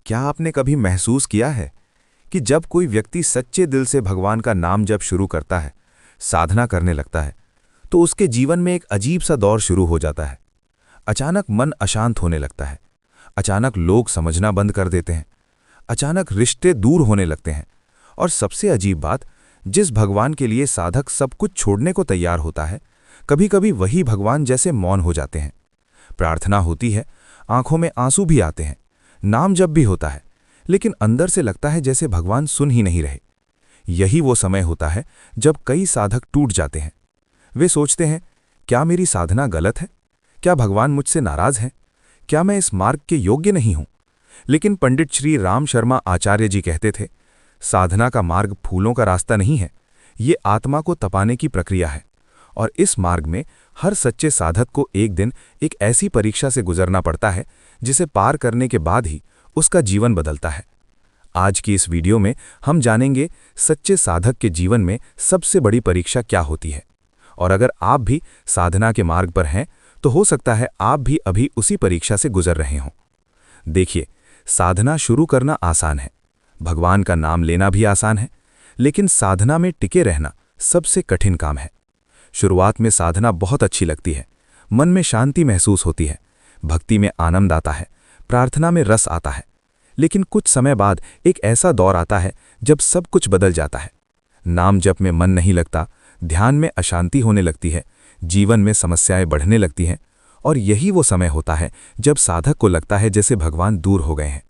क्या आपने कभी महसूस किया है कि जब कोई व्यक्ति सच्चे दिल से भगवान का नाम जप शुरू करता है, साधना करने लगता है, तो उसके जीवन में एक अजीब सा दौर शुरू हो जाता है। अचानक मन अशांत होने लगता है, अचानक लोग समझना बंद कर देते हैं, अचानक रिश्ते दूर होने लगते हैं, और सबसे अजीब बात, जिस भगवान के लिए साधक सब कुछ छोड़ने को तैयार होता है, कभी कभी वही भगवान जैसे मौन हो जाते हैं। प्रार्थना होती है, आंखों में आंसू भी आते हैं, नाम जप भी होता है, लेकिन अंदर से लगता है जैसे भगवान सुन ही नहीं रहे। यही वो समय होता है जब कई साधक टूट जाते हैं। वे सोचते हैं, क्या मेरी साधना गलत है? क्या भगवान मुझसे नाराज हैं? क्या मैं इस मार्ग के योग्य नहीं हूं? लेकिन पंडित श्री राम शर्मा आचार्य जी कहते थे, साधना का मार्ग फूलों का रास्ता नहीं है, ये आत्मा को तपाने की प्रक्रिया है। और इस मार्ग में हर सच्चे साधक को एक दिन एक ऐसी परीक्षा से गुजरना पड़ता है जिसे पार करने के बाद ही उसका जीवन बदलता है। आज की इस वीडियो में हम जानेंगे सच्चे साधक के जीवन में सबसे बड़ी परीक्षा क्या होती है। और अगर आप भी साधना के मार्ग पर हैं तो हो सकता है आप भी अभी उसी परीक्षा से गुजर रहे हों। देखिए, साधना शुरू करना आसान है, भगवान का नाम लेना भी आसान है, लेकिन साधना में टिके रहना सबसे कठिन काम है। शुरुआत में साधना बहुत अच्छी लगती है, मन में शांति महसूस होती है, भक्ति में आनंद आता है, प्रार्थना में रस आता है। लेकिन कुछ समय बाद एक ऐसा दौर आता है जब सब कुछ बदल जाता है। नाम जप में मन नहीं लगता, ध्यान में अशांति होने लगती है, जीवन में समस्याएं बढ़ने लगती हैं, और यही वो समय होता है जब साधक को लगता है जैसे भगवान दूर हो गए हैं।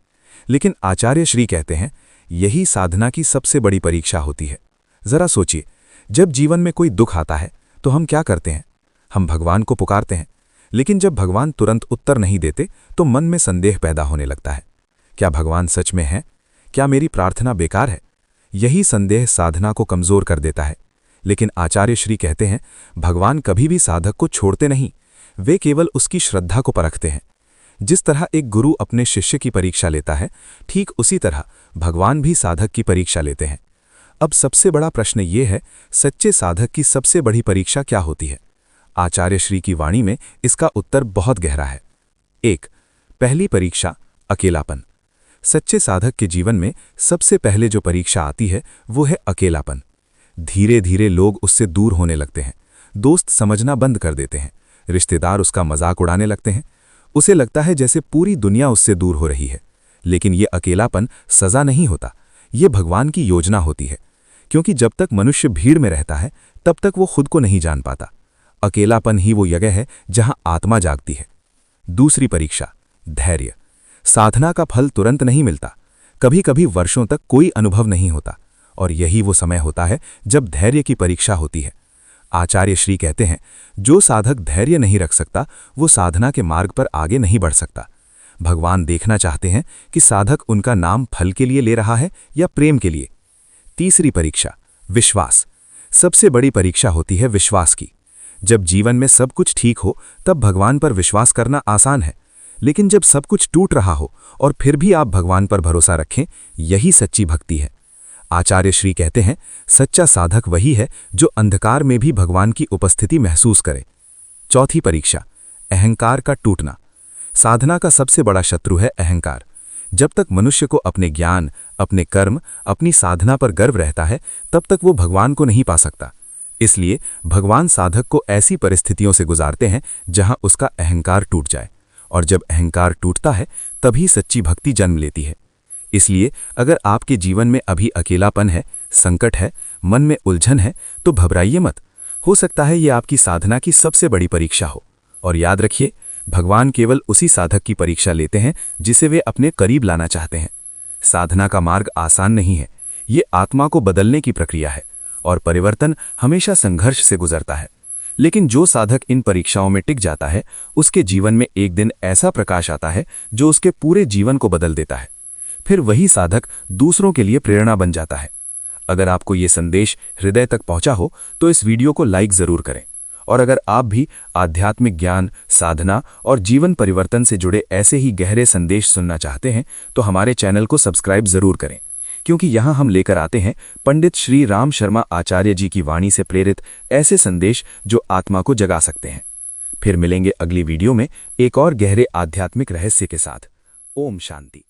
लेकिन आचार्य श्री कहते हैं, यही साधना की सबसे बड़ी परीक्षा होती है। जरा सोचिए, जब जीवन में कोई दुख आता है तो हम क्या करते हैं? हम भगवान को पुकारते हैं, लेकिन जब भगवान तुरंत उत्तर नहीं देते तो मन में संदेह पैदा होने लगता है। क्या भगवान सच में है? क्या मेरी प्रार्थना बेकार है? यही संदेह साधना को कमजोर कर देता है। लेकिन आचार्य श्री कहते हैं, भगवान कभी भी साधक को छोड़ते नहीं, वे केवल उसकी श्रद्धा को परखते हैं। जिस तरह एक गुरु अपने शिष्य की परीक्षा लेता है, ठीक उसी तरह भगवान भी साधक की परीक्षा लेते हैं। अब सबसे बड़ा प्रश्न ये है, सच्चे साधक की सबसे बड़ी परीक्षा क्या होती है? आचार्य श्री की वाणी में इसका उत्तर बहुत गहरा है। 1. पहली परीक्षा, अकेलापन। सच्चे साधक के जीवन में सबसे पहले जो परीक्षा आती है वो है अकेलापन। धीरे धीरे लोग उससे दूर होने लगते हैं, दोस्त समझना बंद कर देते हैं, रिश्तेदार उसका मजाक उड़ाने लगते हैं। उसे लगता है जैसे पूरी दुनिया उससे दूर हो रही है। लेकिन ये अकेलापन सजा नहीं होता, ये भगवान की योजना होती है। क्योंकि जब तक मनुष्य भीड़ में रहता है तब तक वो खुद को नहीं जान पाता। अकेलापन ही वो जगह है जहां आत्मा जागती है। दूसरी परीक्षा, धैर्य। साधना का फल तुरंत नहीं मिलता, कभी कभी वर्षों तक कोई अनुभव नहीं होता, और यही वो समय होता है जब धैर्य की परीक्षा होती है। आचार्य श्री कहते हैं, जो साधक धैर्य नहीं रख सकता वो साधना के मार्ग पर आगे नहीं बढ़ सकता। भगवान देखना चाहते हैं कि साधक उनका नाम फल के लिए ले रहा है या प्रेम के लिए। तीसरी परीक्षा, विश्वास। सबसे बड़ी परीक्षा होती है विश्वास की। जब जीवन में सब कुछ ठीक हो तब भगवान पर विश्वास करना आसान है, लेकिन जब सब कुछ टूट रहा हो और फिर भी आप भगवान पर भरोसा रखें, यही सच्ची भक्ति है। आचार्य श्री कहते हैं, सच्चा साधक वही है जो अंधकार में भी भगवान की उपस्थिति महसूस करे। चौथी परीक्षा, अहंकार का टूटना। साधना का सबसे बड़ा शत्रु है अहंकार। जब तक मनुष्य को अपने ज्ञान, अपने कर्म, अपनी साधना पर गर्व रहता है, तब तक वो भगवान को नहीं पा सकता। इसलिए भगवान साधक को ऐसी परिस्थितियों से गुजारते हैं जहां उसका अहंकार टूट जाए, और जब अहंकार टूटता है तभी सच्ची भक्ति जन्म लेती है। इसलिए अगर आपके जीवन में अभी अकेलापन है, संकट है, मन में उलझन है, तो घबराइए मत। हो सकता है ये आपकी साधना की सबसे बड़ी परीक्षा हो। और याद रखिए, भगवान केवल उसी साधक की परीक्षा लेते हैं जिसे वे अपने करीब लाना चाहते हैं। साधना का मार्ग आसान नहीं है, ये आत्मा को बदलने की प्रक्रिया है, और परिवर्तन हमेशा संघर्ष से गुजरता है। लेकिन जो साधक इन परीक्षाओं में टिक जाता है, उसके जीवन में एक दिन ऐसा प्रकाश आता है जो उसके पूरे जीवन को बदल देता है। फिर वही साधक दूसरों के लिए प्रेरणा बन जाता है। अगर आपको ये संदेश हृदय तक पहुंचा हो तो इस वीडियो को लाइक जरूर करें। और अगर आप भी आध्यात्मिक ज्ञान, साधना और जीवन परिवर्तन से जुड़े ऐसे ही गहरे संदेश सुनना चाहते हैं तो हमारे चैनल को सब्सक्राइब जरूर करें, क्योंकि यहाँ हम लेकर आते हैं पंडित श्री राम शर्मा आचार्य जी की वाणी से प्रेरित ऐसे संदेश जो आत्मा को जगा सकते हैं। फिर मिलेंगे अगली वीडियो में एक और गहरे आध्यात्मिक रहस्य के साथ। ओम शांति।